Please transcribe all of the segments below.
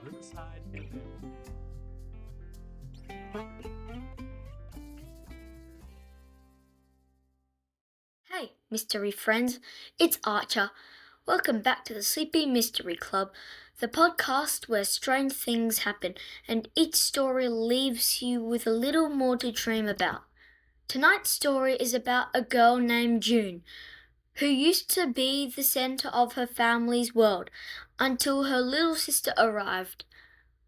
Riverside FM. Hey, mystery friends, it's Archer. Welcome back to the Sleepy Mystery Club, the podcast where strange things happen and each story leaves you with a little more to dream about. Tonight's story is about a girl named June, who used to be the center of her family's world until her little sister arrived.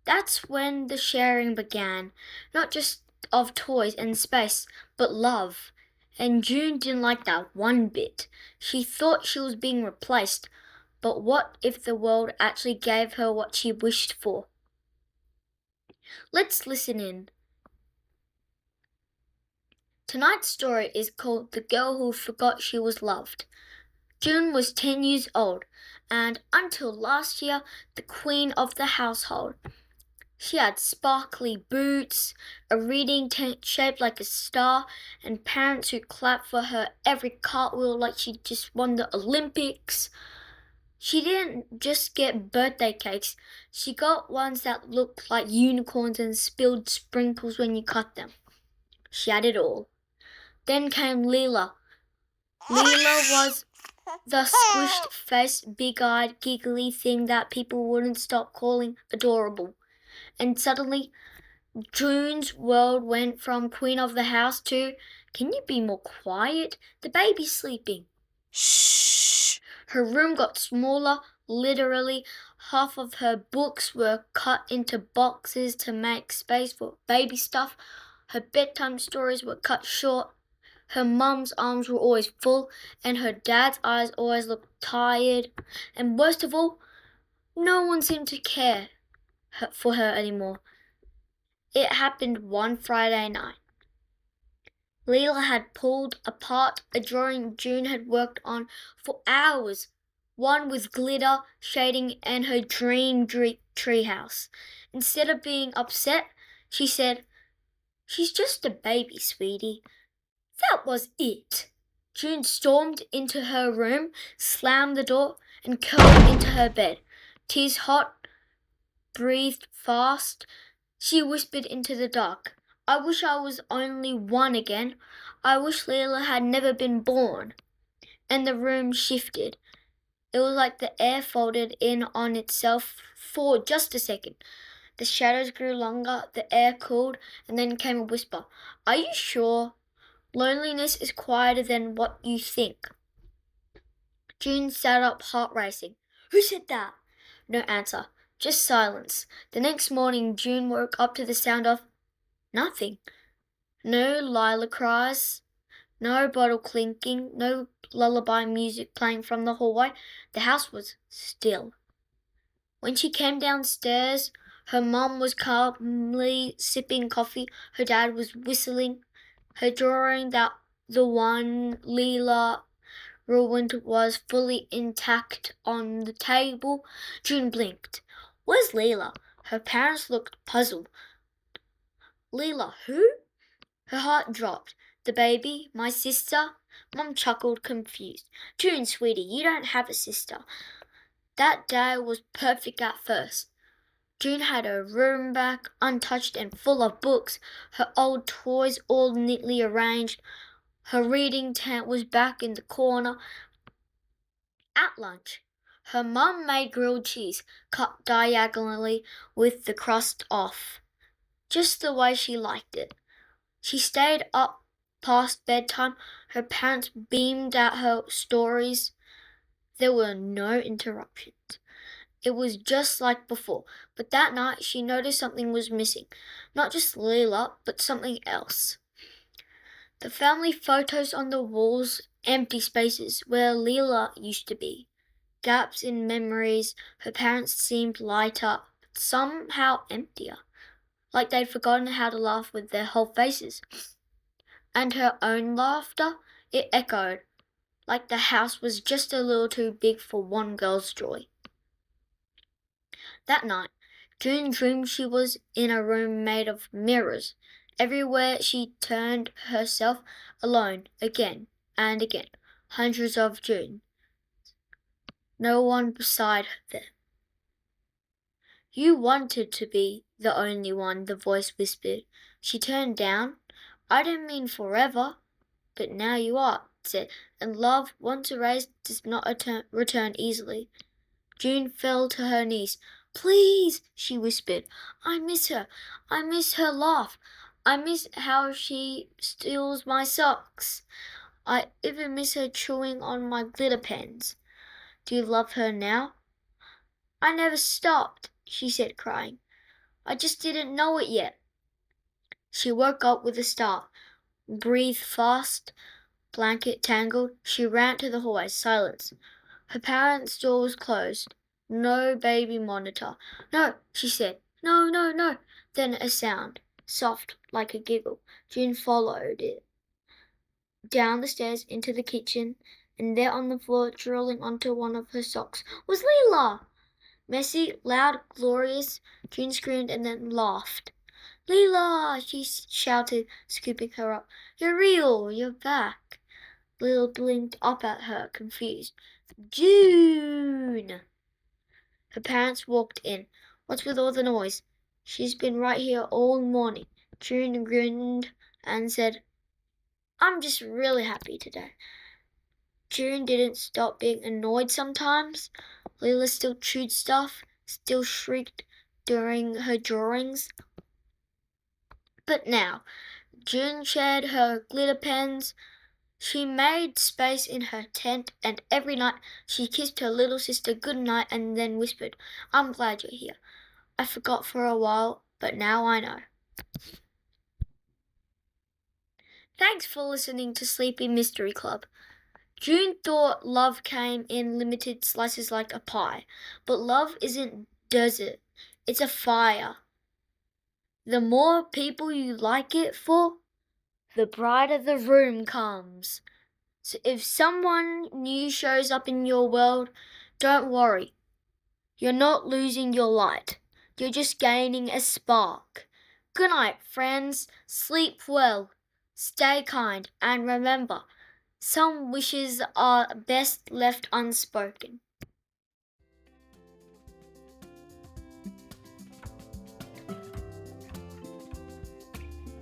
That's when the sharing began, not just of toys and space, but love. And June didn't like that one bit. She thought she was being replaced, but what if the world actually gave her what she wished for? Let's listen in. Tonight's story is called The Girl Who Forgot She Was Loved. June was 10 years old, and until last year, the queen of the household. She had sparkly boots, a reading tent shaped like a star, and parents who clapped for her every cartwheel like she just won the Olympics. She didn't just get birthday cakes, she got ones that looked like unicorns and spilled sprinkles when you cut them. She had it all. Then came Leela. Leela was the squished faced, big eyed, giggly thing that people wouldn't stop calling adorable. And suddenly, June's world went from queen of the house to, can you be more quiet? The baby's sleeping. Shh! Her room got smaller, literally. Half of her books were cut into boxes to make space for baby stuff. Her bedtime stories were cut short. Her mum's arms were always full, and her dad's eyes always looked tired. And worst of all, no one seemed to care for her anymore. It happened one Friday night. Leela had pulled apart a drawing June had worked on for hours, one with glitter, shading, and her dream treehouse. Instead of being upset, she said, "She's just a baby, sweetie." That was it. June stormed into her room, slammed the door, and curled into her bed. Tears hot, breathed fast. She whispered into the dark, "I wish I was only one again. I wish Leela had never been born." And the room shifted. It was like the air folded in on itself for just a second. The shadows grew longer, the air cooled, and then came a whisper. "Are you sure? Loneliness is quieter than what you think." June sat up, heart racing. "Who said that?" No answer. Just silence. The next morning, June woke up to the sound of nothing. No lilac cries, no bottle clinking, no lullaby music playing from the hallway. The house was still. When she came downstairs, her mum was calmly sipping coffee. Her dad was whistling. Her drawing that the one Leela ruined was fully intact on the table. June blinked. "Where's Leela?" Her parents looked puzzled. "Leela who?" Her heart dropped. "The baby? My sister?" Mum chuckled, confused. "June, sweetie, you don't have a sister." That day was perfect at first. June had her room back, untouched and full of books, her old toys all neatly arranged. Her reading tent was back in the corner. At lunch, her mum made grilled cheese, cut diagonally with the crust off, just the way she liked it. She stayed up past bedtime. Her parents beamed at her stories. There were no interruptions. It was just like before, but that night she noticed something was missing. Not just Leela, but something else. The family photos on the walls, empty spaces where Leela used to be. Gaps in memories. Her parents seemed lighter, but somehow emptier, like they'd forgotten how to laugh with their whole faces. And her own laughter, it echoed, like the house was just a little too big for one girl's joy. That night, June dreamed she was in a room made of mirrors. Everywhere she turned herself, alone, again and again. Hundreds of June. No one beside them. You wanted to be the only one, the voice whispered. She turned down. I didn't mean forever, but now you are, it said, and love, once erased, does not return easily. June fell to her knees. Please, she whispered. I miss her. I miss her laugh. I miss how she steals my socks. I even miss her chewing on my glitter pens. Do you love her now? I never stopped, she said, crying. I just didn't know it yet. She woke up with a start, breathed fast, blanket tangled. She ran to the hallway. Silence. Her parents' door was closed. No baby monitor. No, she said. No, no, no. Then a sound, soft like a giggle. June followed it down the stairs into the kitchen, and there on the floor, drilling onto one of her socks, was Leela! Messy, loud, glorious. June screamed and then laughed. Leela! She shouted, scooping her up. You're real! You're back! Leela blinked up at her, confused. June! Her parents walked in. What's with all the noise? She's been right here all morning. June grinned and said, I'm just really happy today. June didn't stop being annoyed sometimes. Leela still chewed stuff, still shrieked during her drawings. But now, June shared her glitter pens. She made space in her tent, and every night she kissed her little sister good night and then whispered, I'm glad you're here. I forgot for a while, but now I know. Thanks for listening to Sleepy Mystery Club. June thought love came in limited slices like a pie, but love isn't dessert, it's a fire. The more people you like it for, the brighter the room comes. So if someone new shows up in your world, don't worry. You're not losing your light. You're just gaining a spark. Good night, friends. Sleep well. Stay kind. And remember, some wishes are best left unspoken.